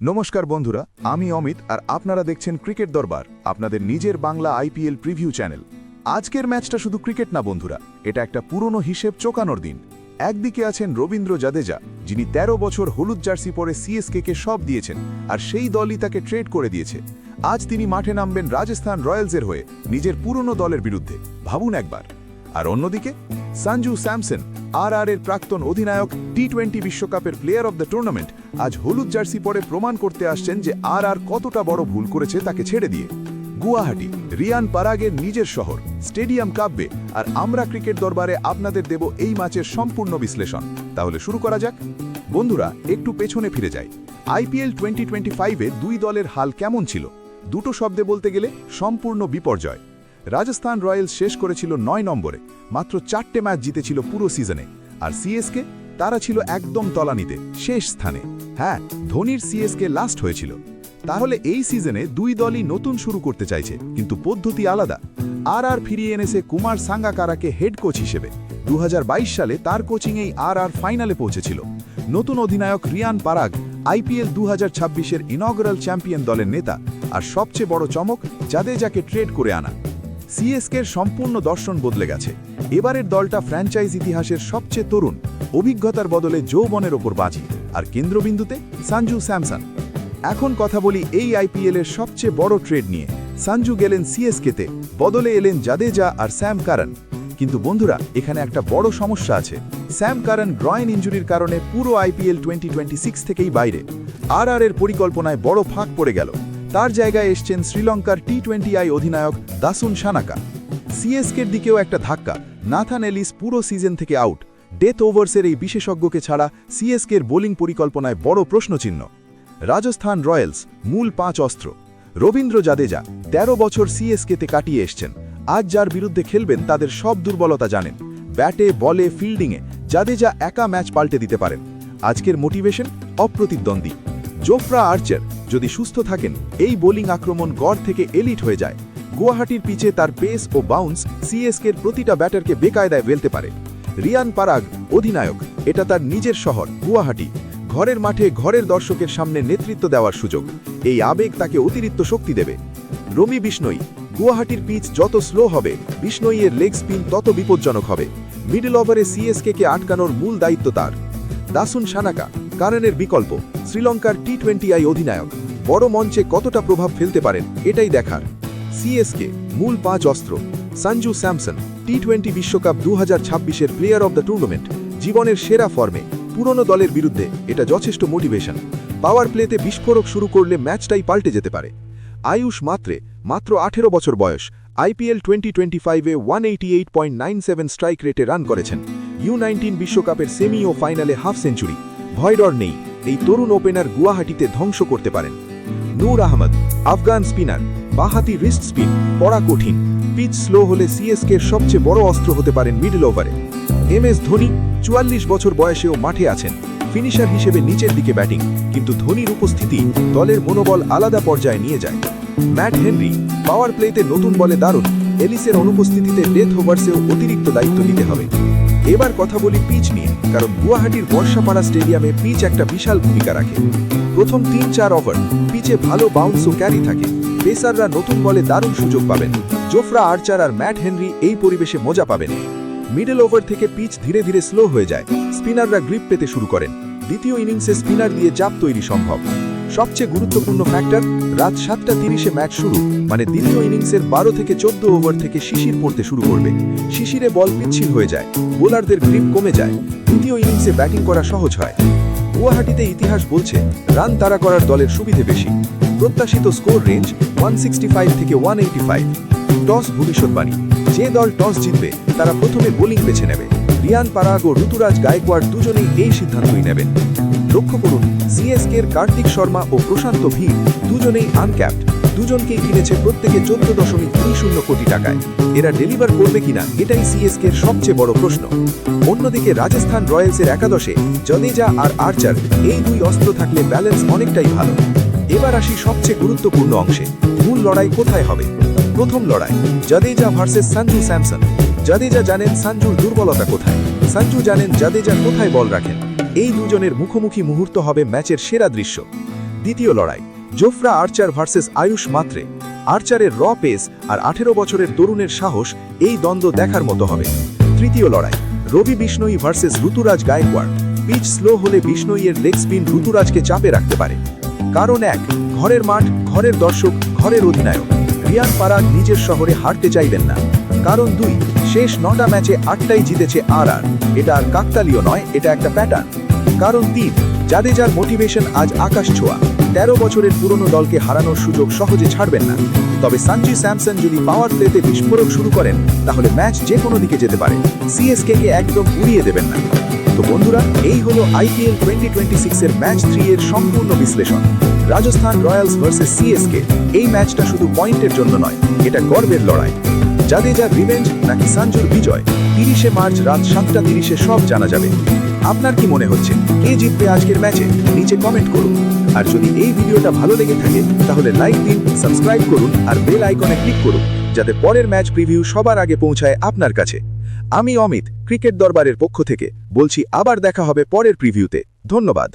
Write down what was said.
নমস্কার বন্ধুরা, আমি অমিত আর আপনারা দেখছেন ক্রিকেট দরবার, আপনাদের নিজের বাংলা আইপিএল প্রিভিউ চ্যানেল। আজকের ম্যাচটা শুধু ক্রিকেট না বন্ধুরা, এটা একটা পুরনো হিসেব চোকানোর দিন। একদিকে আছেন রবীন্দ্র জাদেজা, যিনি ১৩ বছর হলুদ জার্সি পরে সিএসকে সব দিয়েছেন, আর সেই দলই তাকে ট্রেড করে দিয়েছে। আজ তিনি মাঠে নামবেন রাজস্থান রয়্যালসের হয়ে নিজের পুরনো দলের বিরুদ্ধে, ভাবুন একবার। আর অন্যদিকে সঞ্জু স্যামসন, এর প্রাক্তন অধিনায়ক, টি-20 বিশ্বকাপের প্লেয়ার অব দ্য টুর্নামেন্ট, আজ হলুদ জার্সি পরে প্রমাণ করতে আসছেন যে কতটা বড় ভুল করেছে তাকে ছেড়ে দিয়ে। গুয়াহাটি, রিয়ান পারাগের নিজের শহর, স্টেডিয়াম কাঁপবে, আর আমরা ক্রিকেট দরবারে আপনাদের দেব এই ম্যাচের সম্পূর্ণ বিশ্লেষণ। তাহলে শুরু করা যাক। বন্ধুরা, একটু পেছনে ফিরে যাই। আইপিএল 2025-এ দুই দলের হাল কেমন ছিল? দুটো শব্দে বলতে গেলে সম্পূর্ণ বিপর্যয়। রাজস্থান রয়্যালস শেষ করেছিল ৯ নম্বরে, মাত্র 4টে ম্যাচ জিতেছিল পুরো সিজনে। আর সিএসকে, তারা ছিল একদম তলানিতে, শেষ স্থানে। হ্যাঁ, ধোনির সিএসকে লাস্ট হয়েছিল। তাহলে এই সিজনে দুই দলই নতুন শুরু করতে চাইছে, কিন্তু পদ্ধতি আলাদা। আর ফিরিয়ে এনেছে কুমার সাঙ্গাকারাকে হেড কোচ হিসেবে। 2022 সালে তার কোচিংয়েই ফাইনালে পৌঁছেছিল। নতুন অধিনায়ক রিয়ান পারাগ, আইপিএল 2026-এর ইনঅগ্রাল চ্যাম্পিয়ন দলের নেতা। আর সবচেয়ে বড় চমক, জাদেজাকে ট্রেড করে আনা। সিএসকের সম্পূর্ণ দর্শন বদলে গেছে। এবারের দলটা ফ্র্যাঞ্চাইজ ইতিহাসের সবচেয়ে তরুণ, অভিজ্ঞতার বদলে যৌবনের ওপর বাজি। আর কেন্দ্রবিন্দুতে সঞ্জু স্যামসন। এখন কথা বলি এই আইপিএলের সবচেয়ে বড় ট্রেড নিয়ে। সঞ্জু গেলেন সিএসকেতে, বদলে এলেন জাদেজা আর স্যাম কারান। কিন্তু বন্ধুরা, এখানে একটা বড় সমস্যা আছে। স্যাম কারান গ্রয়েন ইঞ্জুরির কারণে পুরো আইপিএল 2026 থেকেই বাইরে। এর পরিকল্পনায় বড় ফাঁক পড়ে গেল। তার জায়গায় এসছেন শ্রীলঙ্কার টি-20 অধিনায়ক দাসুন সানাকা। সিএসকের দিকেও একটা ধাক্কা, নাথান এলিস পুরো সিজন থেকে আউট। ডেথ ওভার্সের এই বিশেষজ্ঞকে ছাড়া সিএসকের বোলিং পরিকল্পনায় বড় প্রশ্নচিহ্ন। রাজস্থান রয়্যালস, মূল 5 অস্ত্র। রবীন্দ্র জাদেজা 13 বছর সিএসকেতে কাটিয়ে এসছেন। আজ যার বিরুদ্ধে খেলবেন তাদের সব দুর্বলতা জানেন। ব্যাটে, বলে, ফিল্ডিংয়ে জাদেজা একা ম্যাচ পাল্টে দিতে পারেন। আজকের মোটিভেশন অপ্রতিদ্বন্দ্বী। জোফরা আর্চার যদি সুস্থ থাকেন, এই বোলিং আক্রমণ গড় থেকে এলিট হয়ে যায়। গুয়াহাটির পিচে তার পেস ও বাউন্স সিএসকের প্রতিটা ব্যাটারকে বেকায়দায় ফেলতে পারে। রিয়ান পারাগ, অধিনায়ক, এটা তার নিজের শহর গুয়াহাটি। ঘরের মাঠে ঘরের দর্শকের সামনে নেতৃত্ব দেওয়ার সুযোগ। এই আবেগ তাকে অতিরিক্ত শক্তি দেবে। রবি বিষ্ণই, গুয়াহাটির পিচ যত স্লো হবে, বিষ্ণইয়ের লেগ স্পিন তত বিপজ্জনক হবে। মিডল ওভারে সিএসকে আটকানোর মূল দায়িত্ব তার। দাসুন সানাকা, কারণের বিকল্প, শ্রীলঙ্কার টি-20 অধিনায়ক, বড় মঞ্চে কতটা প্রভাব ফেলতে পারেন এটাই দেখার। সিএসকে, মূল 5 অস্ত্র। সঞ্জু স্যামসন, টি-20 বিশ্বকাপ 2026-এর প্লেয়ার অব দ্য টুর্নামেন্ট, জীবনের সেরা ফর্মে। পুরনো দলের বিরুদ্ধে এটা যথেষ্ট মোটিভেশন। পাওয়ার প্লেতে বিস্ফোরক শুরু করলে ম্যাচটাই পাল্টে যেতে পারে। আয়ুষ মাত্র 18 বছর বয়স। আইপিএল 2025-এ 188.97 স্ট্রাইক রেটে রান করেছেন। U19 বিশ্বকাপের সেমি ও ফাইনালে হাফ সেঞ্চুরি। ভয়ডর নেই, এই তরুণ ওপেনার গুয়াহাটিতে ধ্বংস করতে পারেন। নূর আহমদ, আফগান স্পিনার, বাঁহাতি রিস্ট স্পিন, পড়া কঠিন। পিচ স্লো হলে সিএসকের সবচেয়ে বড় অস্ত্র হতে পারেন মিডল ওভারে। এমএস ধোনি 44 বছর বয়সেও মাঠে আছেন। ফিনিশার হিসেবে নিচের দিকে ব্যাটিং, কিন্তু ধোনির উপস্থিতি দলের মনোবল আলাদা পর্যায়ে নিয়ে যায়। ম্যাট হেনরি, পাওয়ার প্লেতে নতুন বলে দারুণ। এলিসের অনুপস্থিতিতে ডেথ ওভার্সেও অতিরিক্ত দায়িত্ব নিতে হবে। এবার কথা বলি পিচ নিয়ে, কারণ গুয়াহাটির বর্ষাপাড়া স্টেডিয়ামে পিচ একটা বিশাল ভূমিকা রাখে। প্রথম 3-4 ওভার পিচে ভালো বাউন্স ও ক্যারি থাকে। পেসাররা নতুন বলে দারুণ সুযোগ পাবেন। জোফরা আর্চার আর ম্যাট হেনরি এই পরিবেশে মজা পাবেন। মিডল ওভার থেকে পিচ ধীরে ধীরে স্লো হয়ে যায়। স্পিনাররা গ্রিপ পেতে শুরু করেন। দ্বিতীয় ইনিংসে স্পিনার দিয়ে চাপ তৈরি সম্ভব। সবচেয়ে গুরুত্বপূর্ণ ফ্যাক্টর, রাত 7:30-এ ম্যাচ শুরু, মানে দ্বিতীয় ইনিংসের 12 থেকে 14 ওভার থেকে শিশির পড়তে শুরু করবে। শিশিরে বল পিচ্ছিল হয়ে যায়, বোলারদের গ্রিপ কমে যায়। দ্বিতীয় ইনিংসে ব্যাটিং করা সহজ হয়। গুয়াহাটিতে ইতিহাস বলছে রান তাড়া করার দলের সুবিধে বেশি। প্রত্যাশিত স্কোর রেঞ্জ 165 থেকে 185। টস ভবিষ্যৎবাণী, যে দল টস জিতবে তারা প্রথমে বোলিং বেছে নেবে। রিয়ান পারাগ ও ঋতুরাজ গায়কোয়াড় দুজনেই এই সিদ্ধান্তই নেবেন। লক্ষ্য করুন, সিএসকের কার্তিক শর্মা ও প্রশান্ত ভীর দুজনেই আনক্যাপড। দুজনকেই কিনেছে প্রত্যেকে 14.20 কোটি টাকায়। এরা ডেলিভার করবে কিনা এটাই সিএসকের সবচেয়ে বড় প্রশ্ন। অন্যদিকে রাজস্থান রয়্যালসের একাদশে জাদেজা আর আর্চার, এই দুই অস্ত্র থাকলে ব্যালেন্স অনেকটাই ভালো। এবার আসি সবচেয়ে গুরুত্বপূর্ণ অংশে, মূল লড়াই কোথায় হবে। প্রথম লড়াই, জাদেজা ভার্সেস সঞ্জু স্যামসন। জাদেজা জানেন সঞ্জুর দুর্বলতা কোথায়, সঞ্জু জানেন জাদেজা কোথায় বল রাখেন। এই দুজনের মুখোমুখি মুহূর্ত হবে ম্যাচের সেরা দৃশ্য। দ্বিতীয় লড়াই জোফরা আর্চার ভার্সেস আয়ুষ মাত্রে। আর্চারের র পেস আর 18 বছরের তরুণের সাহস, এই দ্বন্দ্ব দেখার মতো হবে। তৃতীয় লড়াই রবি বিষ্ণোই ভার্সেস ঋতুরাজ গায়কোয়াড়। পিচ স্লো হলে বিষ্ণোইয়ের লেগ স্পিন ঋতুরাজকে চাপে রাখতে পারে। কারণ এক, ঘরের মাঠ, ঘরের দর্শক, ঘরের অধিনায়ক। রিয়ান পারাগ নিজের শহরে হারতে চাইবেন না। কারণ দুই, শেষ 9টা ম্যাচে 8টাই জিতেছে আর এটা আর কাকতালীয় নয়, এটা একটা প্যাটার্ন। কারণ তিন, জাদেজার মোটিভেশন আজ আকাশ ছোঁয়া। 13 বছরের পুরনো দলকে হারানোর সুযোগ সহজে ছাড়বেন না। তবে সঞ্জু স্যামসন যদি পাওয়ার প্লেতে বিস্ফোরক শুরু করেন, তাহলে ম্যাচ যে কোনো দিকে যেতে পারে। সিএসকে কে একদম উড়িয়ে দেবেন না। তো বন্ধুরা, এই হলো আইপিএল 2026 এর ম্যাচ 3 এর সম্পূর্ণ বিশ্লেষণ। Rajasthan Royals versus CSK. এই ম্যাচটা শুধু পয়েন্টের জন্য নয়, এটা গর্বের লড়াই। জাদেজার রিভেঞ্জ নাকি সঞ্জুর বিজয়, 30শে মার্চ রাত 7:30 সব জানা যাবে। আপনার কি মনে হচ্ছে কে জিতবে আজকের ম্যাচে? নিচে কমেন্ট করুন। আর যদি এই ভিডিওটা ভালো লেগে থাকে তাহলে লাইক দিন, সাবস্ক্রাইব করুন আর বেল আইকনে ক্লিক করুন, যাতে পরের ম্যাচ প্রিভিউ সবার আগে পৌঁছায় আপনার কাছে। আমি অমিত, ক্রিকেট দরবারের পক্ষ থেকে বলছি, আবার দেখা হবে পরের প্রিভিউতে। ধন্যবাদ।